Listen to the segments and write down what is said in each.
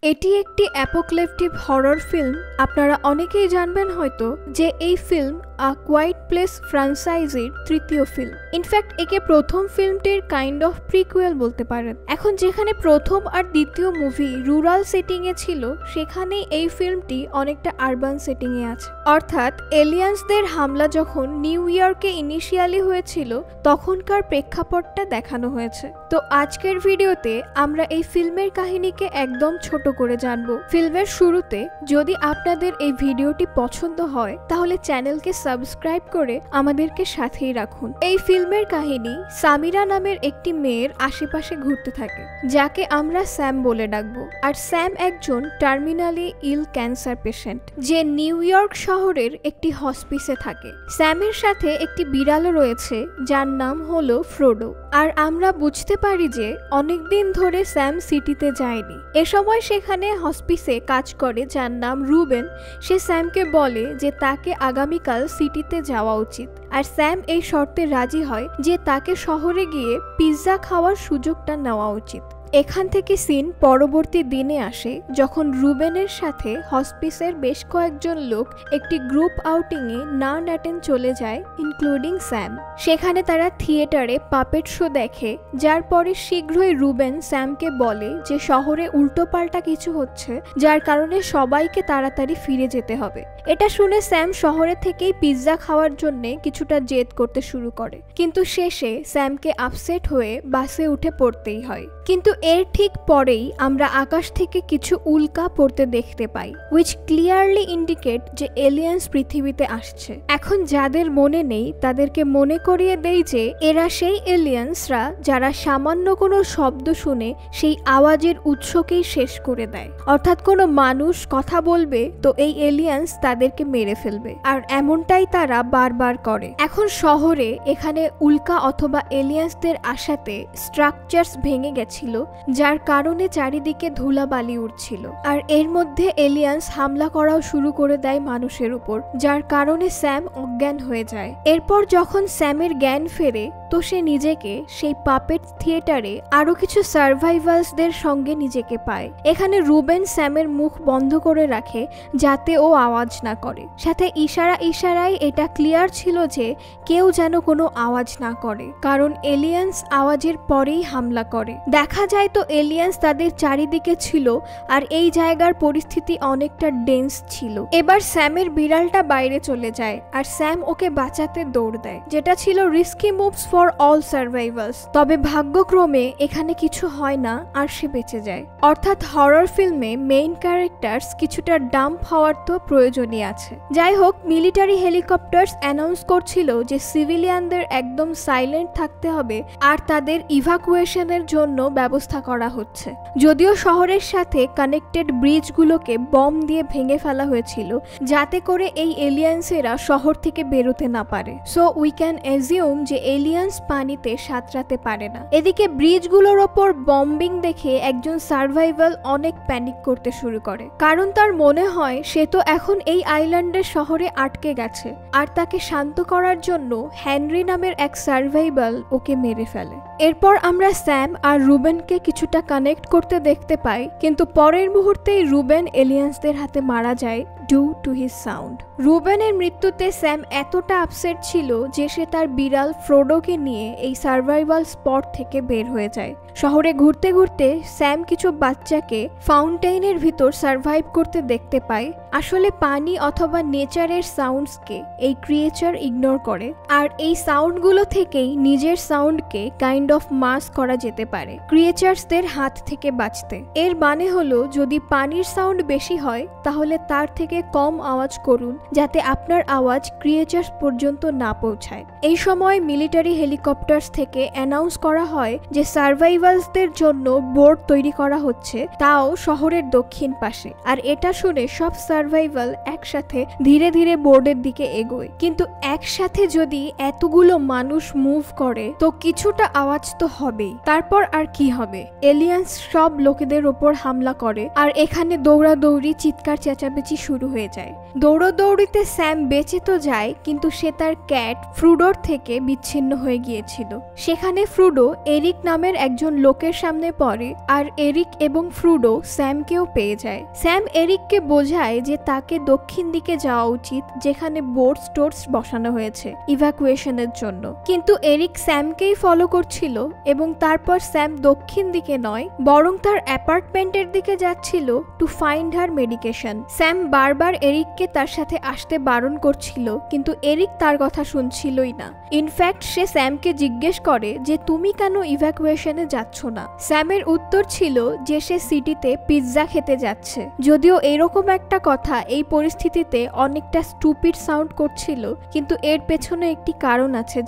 এটি একটি অ্যাপোক্লিপটিক horror film. আপনারা অনেকেই জানবেন হয়তো যে এই ফিল্ম আ কোয়াইট প্লেস ফ্র্যাঞ্চাইজির তৃতীয় ফিল্ম। ইনফ্যাক্ট একে প্রথম ফিল্মটির কাইন্ড অফ প্রিকুয়েল বলতে পারেন। এখন যেখানে প্রথম আর দ্বিতীয় মুভি রুরাল সেটিংয়ে ছিল, সেখানেই এই ফিল্মটি অনেকটা আরবান সেটিংয়ে আছে। অর্থাৎ এলিয়েন্সদের হামলা যখন নিউ ইয়র্কে ইনিশিয়ালি হয়েছিল তখনকার প্রেক্ষাপটটা দেখানো হয়েছে। তো আজকের ভিডিওতে আমরা এই ফিল্মের কাহিনীকে একদম ছোট করে জানবো। ফিল্মের শুরুতে যদি আপনাদের এই ভিডিওটি পছন্দ হয় তাহলে চ্যানেলকে সাবস্ক্রাইব করে আমাদেরকে সাথেই রাখুন। এই ফিল্মের কাহিনী সামিরা নামের একটি মেয়ের আশেপাশে ঘুরতে থাকে, যাকে আমরা স্যাম বলে ডাকবো। আর স্যাম একজন টার্মিনালি ইল ক্যান্সার পেশেন্ট, যে নিউ ইয়র্ক শহরের একটি হসপিসে থাকে। স্যামের সাথে একটি বিড়ালও রয়েছে যার নাম হলো ফ্রোডো। আর আমরা বুঝতে পারি যে অনেকদিন ধরে স্যাম সিটিতে যায়নি। এ সময় সেখানে হসপিসে কাজ করে যার নাম রুবেন। সে স্যামকে বলে যে তাকে আগামীকাল সিটিতে যাওয়া উচিত। আর স্যাম এই শর্তে রাজি হয় যে তাকে শহরে গিয়ে পিৎজা খাওয়ার সুযোগটা নেওয়া উচিত। এখান থেকে সিন পরবর্তী দিনে আসে, যখন রুবেনের সাথে হসপিসের বেশ কয়েকজন লোক একটি গ্রুপ আউটিংয়ে নান অ্যাটেন্ড চলে যায়, ইনক্লুডিং স্যাম। সেখানে তারা থিয়েটারে পাপেট শো দেখে, যার পরে শীঘ্রই রুবেন স্যামকে বলে যে শহরে উল্টোপাল্টা কিছু হচ্ছে, যার কারণে সবাইকে তাড়াতাড়ি ফিরে যেতে হবে। এটা শুনে স্যাম শহরে থেকেই পিৎজা খাওয়ার জন্য কিছুটা জেদ করতে শুরু করে, কিন্তু শেষে স্যামকে আপসেট হয়ে বাসে উঠে পড়তেই হয়। কিন্তু এর ঠিক পরেই আমরা আকাশ থেকে কিছু উল্কা পড়তে দেখতে পাই, উইচ ক্লিয়ারলি ইন্ডিকেট যে এলিয়েন্স পৃথিবীতে আসছে। এখন যাদের মনে নেই তাদেরকে মনে করিয়ে দেই যে এরা সেই এলিয়েন্সরা যারা সামান্য কোনো শব্দ শুনে সেই আওয়াজের উৎসকেই শেষ করে দেয়। অর্থাৎ কোনো মানুষ কথা বলবে তো এই এলিয়েন্স তাদেরকে মেরে ফেলবে, আর এমনটাই তারা বারবার করে। এখন শহরে এখানে উল্কা অথবা এলিয়েন্সদের আসাতে স্ট্রাকচারস ভেঙে গেছিল, যার কারণে চারিদিকে ধুলাবালি উঠছিল। আর এর মধ্যে এলিয়েন্স হামলা করাও শুরু করে দেয় মানুষের উপর, যার কারণে স্যাম অজ্ঞান হয়ে যায়। এরপর যখন স্যামের জ্ঞান ফেরে তো সে নিজেকে সেই পাপেট থিয়েটারে আরো কিছু সার্ভাইভালসদের সঙ্গে নিজেকে পায়। এখানে রুবেন স্যামের মুখ বন্ধ করে রাখে যাতে ও আওয়াজ না করে। সাথে ইশারায় এটা ক্লিয়ার ছিল যে কেউ যেন কোনো আওয়াজ না করে, কারণ এলিয়েন্স আওয়াজের পরেই হামলা করে। দেখা যায় তো এলিয়েন্স তাদের চারিদিকে ছিল, আর এই জায়গার পরিস্থিতি অনেকটা ডেন্স ছিল। এবার স্যামের বিড়ালটা বাইরে চলে যায়, আর স্যাম ওকে বাঁচাতে দৌড় দেয়, যেটা ছিল রিস্কি মুভস ফর অল সার্ভাইভালস। তবে ভাগ্যক্রমে এখানে কিছু হয় না, আর সে বেঁচে যায়। অর্থাৎ হরর ফিল্মে মেইন ক্যারেক্টার্স কিছুটা ডাম্প হওয়ার তো প্রয়োজনই আছে। যাই হোক, মিলিটারি হেলিকপ্টার্স অ্যানাউন্স করছিল যে সিভিলিয়ানদের একদম সাইলেন্ট থাকতে হবে, আর তাদের ইভাকুয়েশনের জন্য ব্যবস্থা করা হচ্ছে। যদিও শহরের সাথে কানেক্টেড ব্রিজগুলোকে বম দিয়ে ভেঙে ফেলা হয়েছিল, যাতে করে এই এলিয়েন্সেরা শহর থেকে বেরোতে না পারে। সো উই ক্যান অ্যাজিউম যে এলিয়েন্স পানিতে সাঁতরাতে পারে না। এদিকে ব্রিজগুলোর ওপর বম্বিং দেখে একজন সার্ভাইভাল অনেক প্যানিক করতে শুরু করে, কারণ তার মনে হয় সে তো এখন এই আইল্যান্ডের শহরে আটকে গেছে। আর তাকে শান্ত করার জন্য হেনরি নামের এক সার্ভাইভাল ওকে মেরে ফেলে। এরপর আমরা স্যাম আর রুবেনকে কিছুটা কানেক্ট করতে দেখতে পাই, কিন্তু পরের মুহূর্তেই রুবেন এলিয়েন্সদের হাতে মারা যায় ডিউ টু হিজ সাউন্ড। রুবেনের মৃত্যুতে স্যাম এতটা আপসেট ছিল যে সে তার বিড়াল ফ্রোডোকে নিয়ে এই সার্ভাইভাল স্পট থেকে বের হয়ে যায়। শহরে ঘুরতে ঘুরতে স্যাম কিছু বাচ্চাকে ফাউন্টেইনের ভিতর সার্ভাইভ করতে দেখতে পায়। আসলে পানি অথবা নেচারের সাউন্ডসকে এই ক্রিয়েচার ইগনোর করে, আর এই সাউন্ডগুলো থেকেই নিজের সাউন্ডকে কাইন্ড অফ মাস্ক করা যেতে পারে ক্রিয়েচার্সদের হাত থেকে বাঁচতে। এর মানে হলো যদি পানির সাউন্ড বেশি হয় তাহলে তার থেকে কম আওয়াজ করুন, যাতে আপনার আওয়াজ ক্রিয়েচার্স পর্যন্ত না পৌঁছায়। এই সময় মিলিটারি হেলিকপ্টার্স থেকে অ্যানাউন্স করা হয় যে সার্ভাইভালসদের জন্য বোর্ড তৈরি করা হচ্ছে, তাও শহরের দক্ষিণ পাশে। আর এটা শুনে সব সার্ভাইভাল একসাথে ধীরে ধীরে বোর্ডের দিকে এগোয়। কিন্তু একসাথে যদি এতগুলো মানুষ মুভ করে তো কিছুটা আওয়াজ তো হবেই। তারপর আর কি হবে, এলিয়েন্স সব লোকেদের ওপর হামলা করে আর এখানে দৌড়াদৌড়ি চিৎকার চেঁচামেচি শুরু হয়ে যায়। দৌড়াদৌড়িতে স্যাম বেঁচে তো যায়, কিন্তু সে তার ক্যাট ফ্রুডোর থেকে বিচ্ছিন্ন হয়ে গিয়েছিল। সেখানে ফ্রুডো এরিক নামের একজন লোকের সামনে পড়ে আর এরিক এবং ফ্রুডো স্যামকেও পেয়ে যায়। স্যাম এরিককে বোঝায় যে তাকে দক্ষিণ দিকে যাওয়া উচিত, যেখানে বোর্ড স্টোরস বসানো হয়েছে ইভ্যাকুয়েশনের জন্য। কিন্তু এরিক স্যামকেই ফলো করছিল এবং তারপর স্যাম দক্ষিণ দিকে নয় বরং তার অ্যাপার্টমেন্টের দিকে যাচ্ছিল to find her medication. Sam বারবার এরিককে তার সাথে আসতে বারণ করছিল, কিন্তু এরিক তার কথা শুনছিলই না। ইনফ্যাক্ট সে স্যামকে জিজ্ঞেস করে যে তুমি কেন ইভ্যাকুয়েশনে যাচ্ছ না। স্যামের উত্তর ছিল যে সে সিটিতে পিৎজা খেতে যাচ্ছে। যদিও এরকম একটা কথা এই পরিস্থিতিতে অনেকটা স্টুপিড সাউন্ড করছিল, কিন্তু এর পেছনে একটি কারণ আছে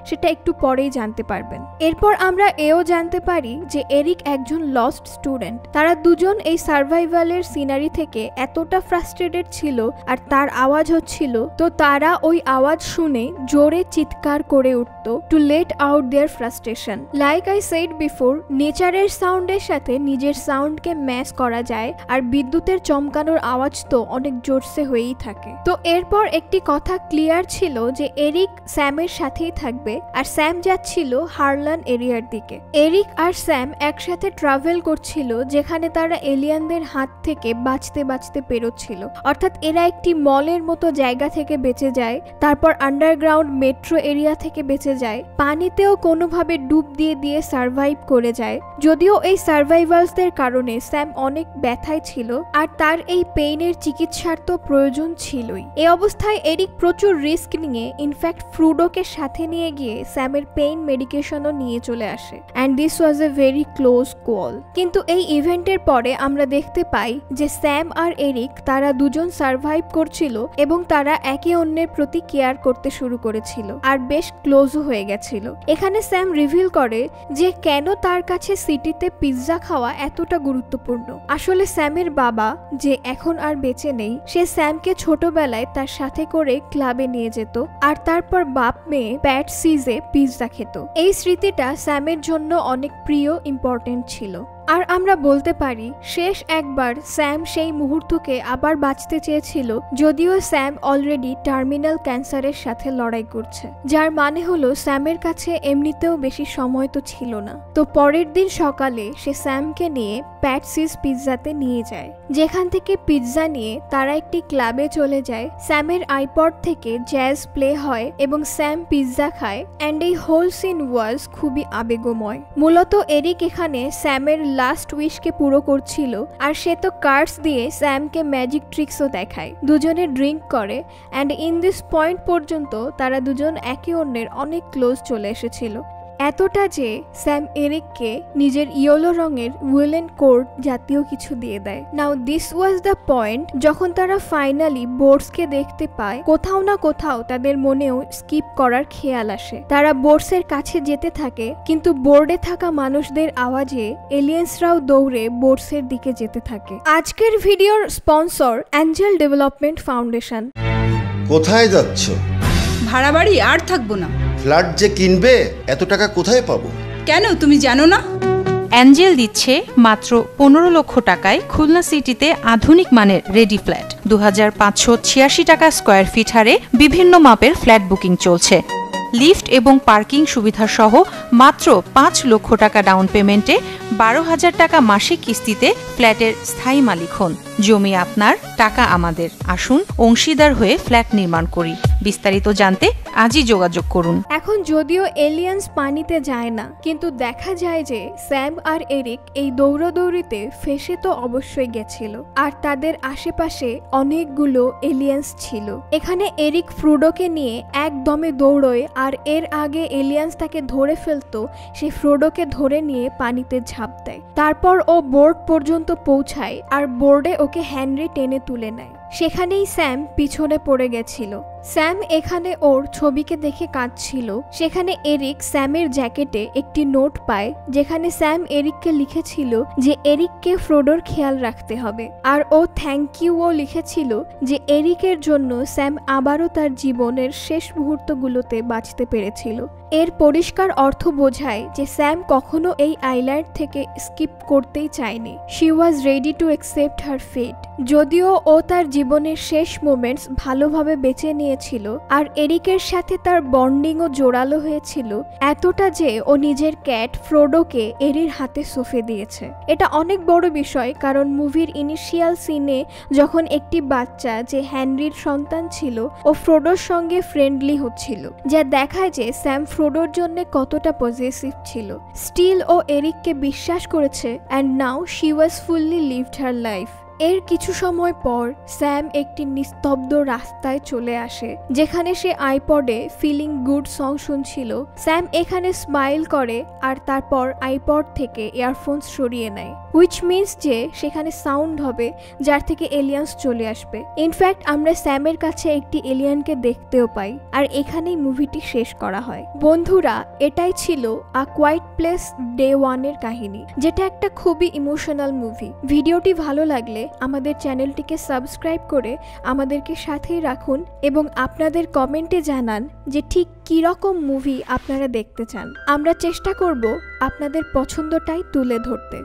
সেটা একটু পরেই জানতে পারবেন। এরপর আমরা এও জানতে পারি যে এরিক একজন লস্ট স্টুডেন্ট। তারা দুজন এই সার্ভাইভালের সিনারি থেকে এতটা ফ্রাস্ট্রেটেড ছিল আর তার আওয়াজ হচ্ছিল, তো তারা ওই আওয়াজ শুনে জোরে চিৎকার করে উঠত to let out their frustration. Like I said before, নেচারের সাউন্ডের সাথে নিজের সাউন্ডকে ম্যাচ করা যায়, আর বিদ্যুতের চমকানোর আওয়াজ তো অনেক জোরসে হয়েই থাকে। তো এরপর একটি কথা ক্লিয়ার ছিল যে এরিক স্যামের সাথেই থাকবে, আর স্যাম যাচ্ছিল হারলান এরিয়ার দিকে। এরিক আর স্যাম একসাথে ট্রাভেল করছিল, যেখানে তারা এলিয়ানদের হাত থেকে বাঁচতে বাঁচতে পেরোচ্ছিল। অর্থাৎ এরা একটি মলের মতো জায়গা থেকে বেঁচে যায়, তারপর আন্ডারগ্রাউন্ড মেট্রো এরিয়া থেকে বেঁচে যায়, পানিতেও কোনোভাবে ডুব দিয়ে দিয়ে সার্ভাইভ করে যায়। যদিও এই সার্ভাইভালসদের কারণে স্যাম অনেক ব্যথায় ছিল, আর তার এই পেইনের চিকিৎসার তো প্রয়োজন ছিলই। এই অবস্থায় এরিক প্রচুর রিস্ক নিয়ে ইনফ্যাক্ট ফ্রুডোকে সাথে নিয়ে গিয়ে স্যামের পেইন মেডিকেশনও নিয়ে চলে আসে। And this was a very close call. কিন্তু এই ইভেন্টের পরে আমরা দেখতে পাই যে স্যাম আর এরিক তারা দুজন সার্ভাইভ করছিল এবং তারা একে অন্যের প্রতি কেয়ার করতে শুরু করেছিল আর বেশ ক্লোজও হয়ে গেছিল। এখানে স্যাম রিভিল করে যে কেন তার কাছে সিটিতে পিৎজা খাওয়া এতটা গুরুত্বপূর্ণ। আসলে স্যামের বাবা, যে এখন আর বেঁচে নেই, সে স্যামকে ছোটবেলায় তার সাথে করে ক্লাবে নিয়ে যেত আর তারপর বাপ মেয়ে প্যাট সিজে পিৎজা খেত। এই স্মৃতিটা স্যামের জন্য অনেক প্রিয়, ইম্পর্টেন্ট ছিল। আর আমরা বলতে পারি শেষ একবার স্যাম সেই মুহূর্তকে আবার বাঁচতে চেয়েছিল, যদিও স্যাম অলরেডি টার্মিনাল ক্যান্সারের সাথে লড়াই করছে, যার মানে হলো স্যামের কাছে এমনিতেও বেশি সময় তো ছিল না। তো পরের দিন সকালে সে স্যামকে নিয়ে প্যাটসিস পিৎজাতে নিয়ে যায়, যেখান থেকে পিৎজা নিয়ে তারা একটি ক্লাবে চলে যায়। স্যামের আইপড থেকে জ্যাজ প্লে হয় এবং স্যাম পিৎজা খায়, অ্যান্ড এই হোল সিন ওয়াজ খুবই আবেগময়। মূলত এরিক এখানে স্যামের লাস্ট উইশকে পুরো করছিল, আর সে তো কার্ডস দিয়ে স্যামকে ম্যাজিক ট্রিক্সও দেখায়। দুজনে ড্রিঙ্ক করে, অ্যান্ড ইন দিস পয়েন্ট পর্যন্ত তারা দুজন একে অন্যের অনেক ক্লোজ চলে এসেছিল। এতটা যে স্যাম এরিককে নিজের ইয়েলো রঙের উইলেন কোট জাতীয় কিছু দিয়ে দেয়। নাও দিস ওয়াজ দ্য পয়েন্ট যখন তারা ফাইনালি বোর্ডসকে দেখতে পায়। কোথাও না কোথাও তাদের মনেও স্কিপ করার খেয়াল আসে। তারা বোর্ডসের কাছে যেতে থাকে, কিন্তু বোর্ডে থাকা মানুষদের আওয়াজে এলিয়েন্সরাও দৌড়ে বোর্ডসের দিকে যেতে থাকে। আজকের ভিডিওর স্পন্সর অ্যাঞ্জেল ডেভেলপমেন্ট ফাউন্ডেশন। কোথায় যাচ্ছ? ভাড়া বাড়ি আর থাকবো না। ফ্ল্যাট যে কিনবে এত টাকা কোথায় পাবো? কেন, তুমি জানো না? অ্যাঞ্জেল দিচ্ছে মাত্র 15 লক্ষ টাকায় খুলনা সিটিতে আধুনিক মানের রেডি ফ্ল্যাট। 2586 টাকা স্কয়ার ফিট হারে বিভিন্ন মাপের ফ্ল্যাট বুকিং চলছে। লিফট এবং পার্কিং সুবিধা সহ মাত্র 5 লক্ষ টাকা ডাউন পেমেন্টে 12,000 টাকা মাসিক কিস্তিতে ফ্ল্যাটের স্থায়ী মালিক হন। জমি আপনার, টাকা আমাদের। আসুন অংশীদার হয়ে ফ্ল্যাট নির্মাণ করি। বিস্তারিত জানতে আজই যোগাযোগ করুন। এখন যদিও এলিয়েন্স পানিতে যায় না, কিন্তু দেখা যায় যে স্যাম আর এরিক এই দৌড়াদৌড়িতে ফেসে তো অবশ্যই গেছিল, আর তাদের আশেপাশে অনেকগুলো এলিয়েন্স ছিল। এখানে এরিক ফ্রুডোকে নিয়ে একদমে দৌড়োয়, আর এর আগে এলিয়েন্স তাকে ধরে ফেলতো, সে ফ্রোডোকে ধরে নিয়ে পানিতে ঝাঁপ দেয়। তারপর ও বোর্ড পর্যন্ত পৌঁছায় আর বোর্ডে ওকে হ্যান্ডে টেনে তুলে নেয়। সেখানেই স্যাম পিছনে পড়ে গেছিল। স্যাম এখানে ওর ছবিকে দেখে কাঁদছিল। সেখানে এরিক স্যামের জ্যাকেটে একটি নোট পায়, যেখানে স্যাম এরিককে লিখেছিল যে এরিককে ফ্রোডোর খেয়াল রাখতে হবে, আর ও থ্যাংক ইউও লিখেছিল যে এরিকের জন্য স্যাম আবারও তার জীবনের শেষ মুহূর্তগুলোতে বাঁচতে পেরেছিল। এর পরিষ্কার অর্থ বোঝায় যে স্যাম কখনো এই আইল্যান্ড থেকে স্কিপ করতেই চায়নি। She was ready to accept her fate. যদিও ও তার জীবনের শেষ মোমেন্টস ভালোভাবে বেছে নিয়েছিল, আর এরিকের সাথে তার বন্ডিংও জোরালো হয়েছিল এতটা যে ও নিজের ক্যাট ফ্রোডোকে এরির হাতে সঁপে দিয়েছে। এটা অনেক বড় বিষয়, কারণ মুভির ইনিশিয়াল সিনে যখন একটি বাচ্চা যে হেনরির সন্তান ছিল ও ফ্রোডোর সঙ্গে ফ্রেন্ডলি হচ্ছিল, যা দেখায় যে স্যাম ফ্রোডোর জন্য কতটা পজেসিভ ছিল। স্টিল ও এরিককে বিশ্বাস করেছে, and now she was fully lived her life. এর কিছু সময় পর স্যাম একটি নিস্তব্ধ রাস্তায় চলে আসে, যেখানে সে আইপডে ফিলিং গুড সং শুনছিল। স্যাম এখানে স্মাইল করে আর তারপর আইপড থেকে ইয়ারফোনস সরিয়ে নেয়, হুইচ মিনস যে সেখানে সাউন্ড হবে যার থেকে এলিয়ান্স চলে আসবে। ইনফ্যাক্ট আমরা স্যামের কাছে একটি এলিয়ানকে দেখতেও পাই, আর এখানেই মুভিটি শেষ করা হয়। বন্ধুরা, এটাই ছিল আ কোয়াইট প্লেস ডে 1 এর কাহিনী, যেটা একটা খুবই ইমোশনাল মুভি। ভিডিওটি ভালো লাগলে আমাদের চ্যানেলটিকে সাবস্ক্রাইব করে আমাদেরকে সাথেই রাখুন, এবং আপনাদের কমেন্টে জানান যে ঠিক কীরকম মুভি আপনারা দেখতে চান। আমরা চেষ্টা করব আপনাদের পছন্দটাই তুলে ধরতে।